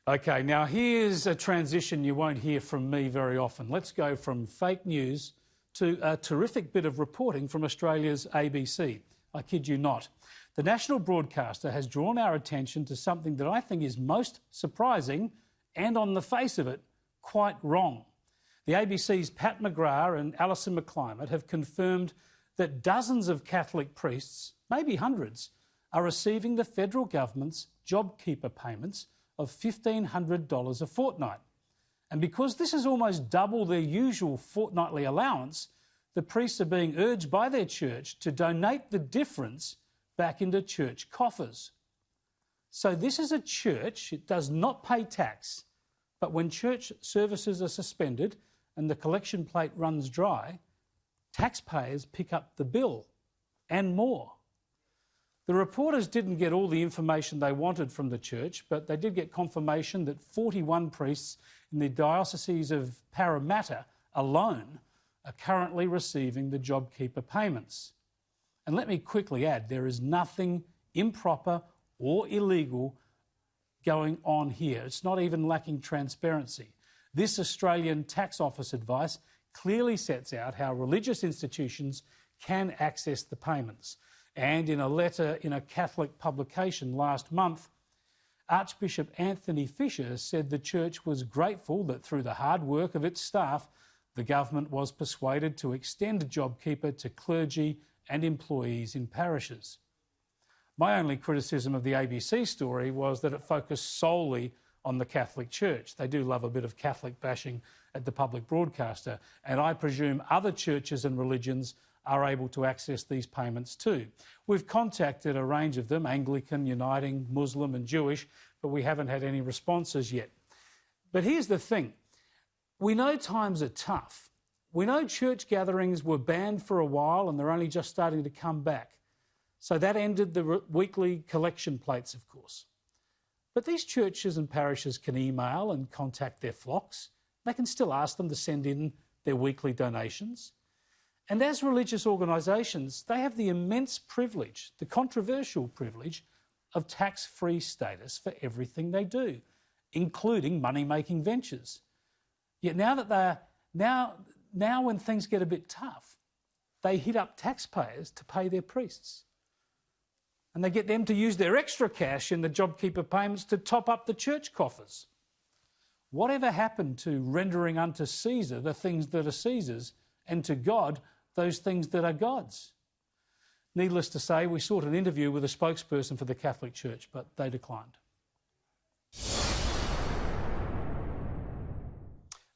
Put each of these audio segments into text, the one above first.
Okay, now here's a transition you won't hear from me very often. Let's go from fake news to a terrific bit of reporting from Australia's ABC. I kid you not. The national broadcaster has drawn our attention to something that I think is most surprising and, on the face of it, quite wrong. The ABC's Pat McGrath and Alison McClimate have confirmed that dozens of Catholic priests, maybe hundreds, are receiving the federal government's JobKeeper payments of $1,500 a fortnight. And because this is almost double their usual fortnightly allowance, the priests are being urged by their church to donate the difference back into church coffers. So this is a church, it does not pay tax, but when church services are suspended and the collection plate runs dry, taxpayers pick up the bill and more. The reporters didn't get all the information they wanted from the church, but they did get confirmation that 41 priests in the Diocese of Parramatta alone are currently receiving the JobKeeper payments. And let me quickly add, there is nothing improper or illegal going on here. It's not even lacking transparency. This Australian Tax Office advice clearly sets out how religious institutions can access the payments. And in a letter in a Catholic publication last month, Archbishop Anthony Fisher said the church was grateful that through the hard work of its staff, the government was persuaded to extend JobKeeper to clergy and employees in parishes. My only criticism of the ABC story was that it focused solely on the Catholic Church. They do love a bit of Catholic bashing at the public broadcaster, and I presume other churches and religions are able to access these payments too. We've contacted a range of them, Anglican, Uniting, Muslim and Jewish, but we haven't had any responses yet. But here's the thing. We know times are tough. We know church gatherings were banned for a while and they're only just starting to come back. So that ended the weekly collection plates, of course. But these churches and parishes can email and contact their flocks. They can still ask them to send in their weekly donations. And as religious organisations, they have the immense privilege, the controversial privilege, of tax-free status for everything they do, including money-making ventures. Yet now that now when things get a bit tough, they hit up taxpayers to pay their priests. And they get them to use their extra cash in the JobKeeper payments to top up the church coffers. Whatever happened to rendering unto Caesar the things that are Caesar's, and to God those things that are God's? Needless to say, we sought an interview with a spokesperson for the Catholic Church, but they declined.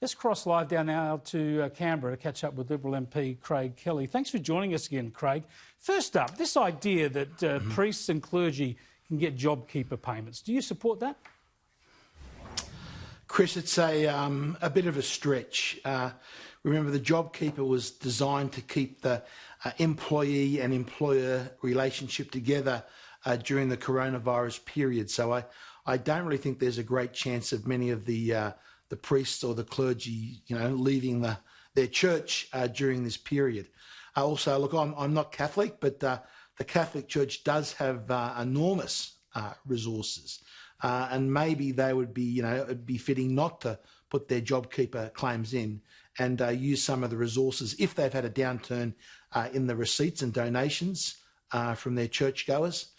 Let's cross live down now to Canberra to catch up with Liberal MP Craig Kelly. Thanks for joining us again, Craig. First up, this idea that priests and clergy can get JobKeeper payments. Do you support that? Chris, it's a bit of a stretch. Remember, the JobKeeper was designed to keep the employee and employer relationship together during the coronavirus period. So I don't really think there's a great chance of many of the priests or the clergy, leaving their church during this period. Also, look, I'm not Catholic, but the Catholic Church does have enormous resources, and maybe they would be, it'd be fitting not to put their JobKeeper claims in and use some of the resources if they've had a downturn in the receipts and donations from their churchgoers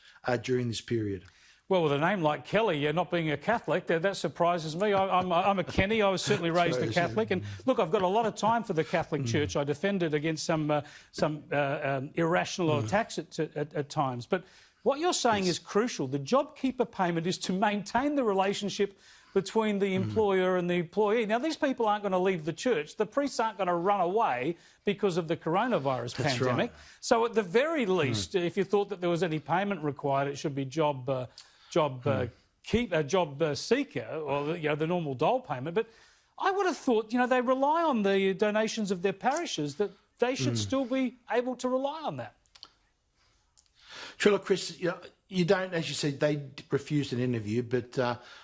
during this period. Well, with a name like Kelly, you're not being a Catholic, that surprises me. I'm a Kenny. I was certainly raised a Catholic. And look, I've got a lot of time for the Catholic Church. I defend it against some irrational attacks at times. But what you're saying is crucial. The JobKeeper payment is to maintain the relationship between the employer and the employee. Now, these people aren't going to leave the church. The priests aren't going to run away because of the coronavirus pandemic. Right. So at the very least, if you thought that there was any payment required, it should be job seeker, or the normal dole payment. But I would have thought, they rely on the donations of their parishes, that they should still be able to rely on that. Sure, look, Chris, you don't, as you said, they refused an interview, but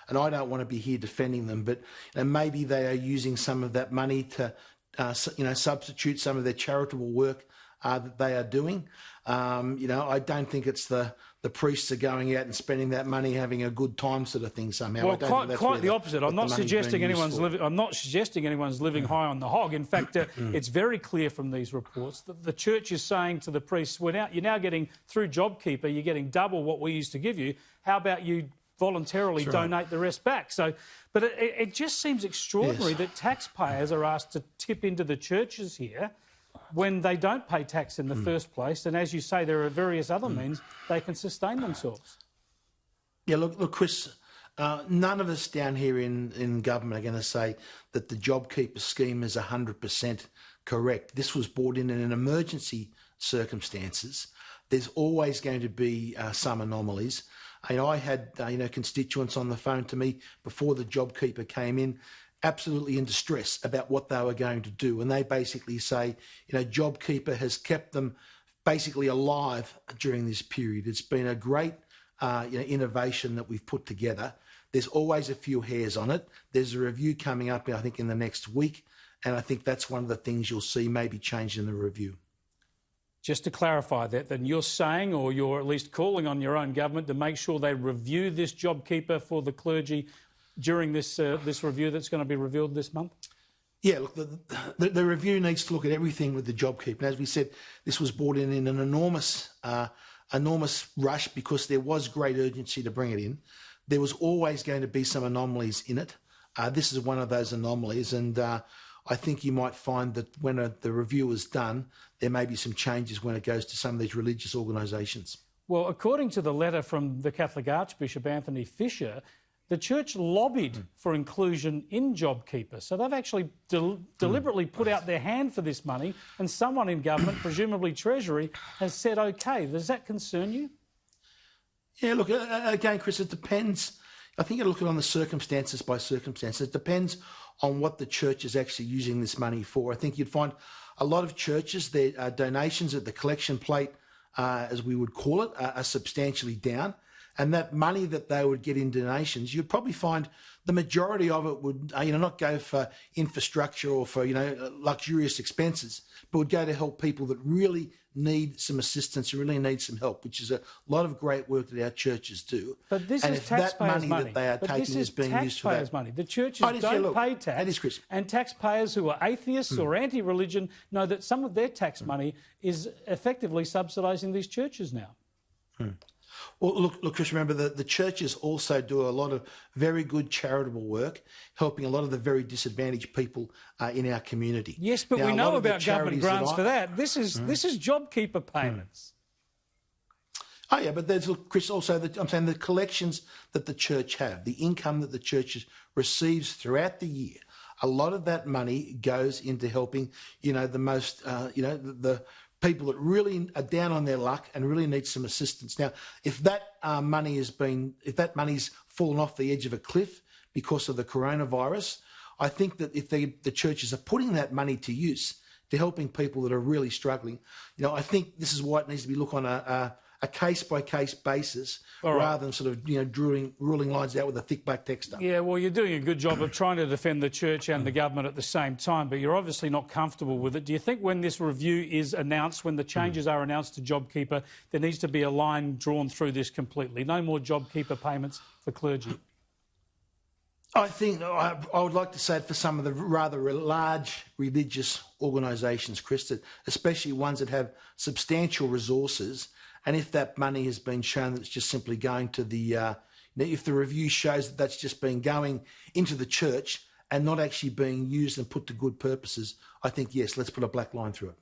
and I don't want to be here defending them, but maybe they are using some of that money to, substitute some of their charitable work that they are doing. I don't think it's the the priests are going out and spending that money having a good time sort of thing somehow. Well, quite the opposite. I'm not suggesting anyone's living high on the hog. In fact, it's very clear from these reports that the church is saying to the priests, you're now getting, through JobKeeper, you're getting double what we used to give you. How about you voluntarily donate the rest back? But it just seems extraordinary that taxpayers are asked to tip into the churches here when they don't pay tax in the first place, and as you say, there are various other means they can sustain themselves. Yeah, look, Chris, none of us down here in government are going to say that the JobKeeper scheme is 100% correct. This was brought in an emergency circumstances. There's always going to be some anomalies. I had constituents on the phone to me before the JobKeeper came in, absolutely in distress about what they were going to do. And they basically say, JobKeeper has kept them basically alive during this period. It's been a great innovation that we've put together. There's always a few hairs on it. There's a review coming up, I think, in the next week. And I think that's one of the things you'll see maybe change in the review. Just to clarify that, then you're saying, or you're at least calling on your own government to make sure they review this JobKeeper for the clergy during this review that's going to be revealed this month? Yeah, look, the review needs to look at everything with the JobKeeper. And as we said, this was brought in an enormous rush because there was great urgency to bring it in. There was always going to be some anomalies in it. This is one of those anomalies, and I think you might find that when the review is done, there may be some changes when it goes to some of these religious organisations. Well, according to the letter from the Catholic Archbishop Anthony Fisher, the church lobbied for inclusion in JobKeeper. So they've actually deliberately put out their hand for this money, and someone in government, presumably Treasury, has said OK. Does that concern you? Yeah, look, again, Chris, it depends. I think you look at it on the circumstances by circumstances. It depends on what the church is actually using this money for. I think you'd find a lot of churches, their donations at the collection plate, as we would call it, are substantially down. And that money that they would get in donations, you'd probably find the majority of it would, not go for infrastructure or for, luxurious expenses, but would go to help people that really need some assistance and really need some help, which is a lot of great work that our churches do. But this is taxpayers' money. That they are taking is being used for that. Money. The churches don't pay tax. That is, Chris. And taxpayers who are atheists or anti-religion know that some of their tax money is effectively subsidising these churches now. Well, look, Chris, remember the churches also do a lot of very good charitable work, helping a lot of the very disadvantaged people in our community. Yes, but now, we know about government grants for that. This is JobKeeper payments. Oh, yeah, but there's, Chris, also, I'm saying the collections that the church have, the income that the church receives throughout the year, a lot of that money goes into helping, the most, the people that really are down on their luck and really need some assistance. Now, if that money's fallen off the edge of a cliff because of the coronavirus, I think that if the churches are putting that money to use to helping people that are really struggling, I think this is why it needs to be looked on a case-by-case basis rather than sort of, ruling lines out with a thick black texter. Yeah, well, you're doing a good job of trying to defend the church and the government at the same time, but you're obviously not comfortable with it. Do you think when this review is announced, when the changes are announced to JobKeeper, there needs to be a line drawn through this completely? No more JobKeeper payments for clergy? I think I would like to say it for some of the rather large religious organisations, Chris, especially ones that have substantial resources. And if that money has been shown that it's just simply going to if the review shows that that's just been going into the church and not actually being used and put to good purposes, I think, yes, let's put a black line through it.